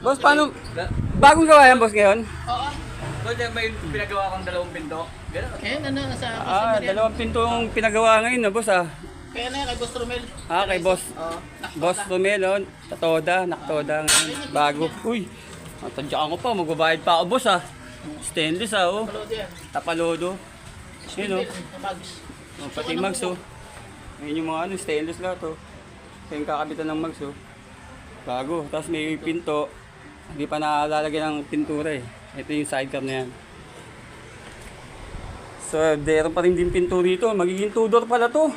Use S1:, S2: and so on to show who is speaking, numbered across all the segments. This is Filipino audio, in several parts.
S1: Boss, paano? Bagong gawa yan, boss, ngayon?
S2: Oo.
S3: Boss, may pinagawa kong 2 pinto. Ganun.
S2: Kaya na sa
S1: Dalawang pinto yung pinagawa ngayon, no, boss, ah.
S2: Kaya na kay Boss Romel.
S1: Kay boss.
S2: Oo.
S1: Boss Romelo, naktoda ngayon. Bago. Uy, tadyakan ko pa, magbabayad pa ako, boss, ah. Stainless, ah, oh.
S2: Palod yan.
S1: Tapalodo. Yun, oh.
S2: Mags.
S1: Pati mags, oh. Ngayon yung mga stainless lahat, oh. Kaya yung kakabitan ng mags, oh. Bago. Tapos may pinto. Hindi pa nalalagyan ng pintura, eh. Ito yung sidecar na yan. So, meron pa rin din pinto dito. Magiging 2-door pala to.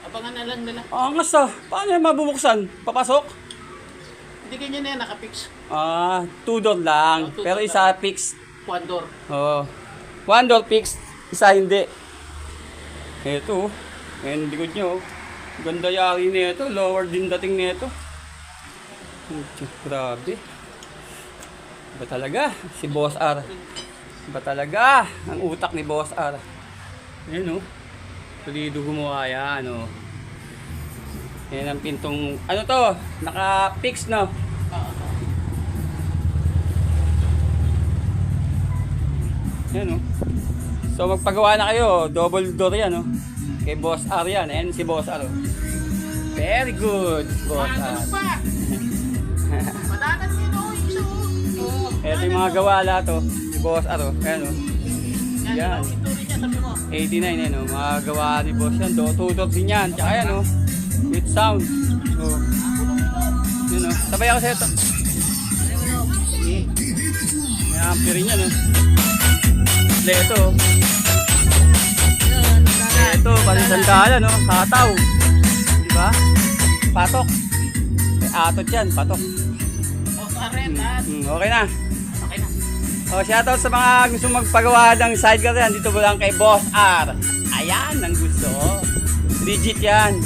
S2: Abangan na lang nila.
S1: Angas, ah. Paano yan mabubuksan? Papasok?
S2: Hindi ganyan na yan, nakapix.
S1: 2-door lang.
S2: Oh, 2
S1: Pero
S2: door
S1: isa
S2: lang.
S1: fixed.
S2: One door.
S1: Oo. 1 door fixed. Isa hindi. Ito, oh. Ngayon, likod nyo, oh. Ganda yari nito. Lower din dating nito. Grabe. Ba talaga? Si Boss R. Ba talaga? Ang utak ni Boss R. Ayan, oh. Tulido gumawa yan, oh. Yan ang pintong, ano to? Naka-fix, no? Yan, oh. So magpagawa na kayo, double door yan, oh. Kay Boss R yan. Ayan si Boss R, oh. Very good, Boss R.
S2: Madanan mo yun, oh. Isa, oh.
S1: Ito yung mga gawa lahat, oh. Si Boss R, oh. Ayan, oh. Yan.
S2: Ito rin niya, sabi mo.
S1: 89, yan, oh. Mga gawa ni Boss yan. 2 door din yan. Tsaka yan, oh. With sound. Oh. Yun, oh. Sabay ako sa ito. May ampere rin yan, oh. Ito, oh. Ito, panisandalan, no? Hataw. Diba? Patok. Atot yan, patok.
S2: Boss Arena.
S1: Okay na.
S2: Okay na.
S1: Shoutout sa mga gusto magpagawa ng sidecar yan. Dito ko lang kay Boss R. Ayan, ang gusto. Legit yan.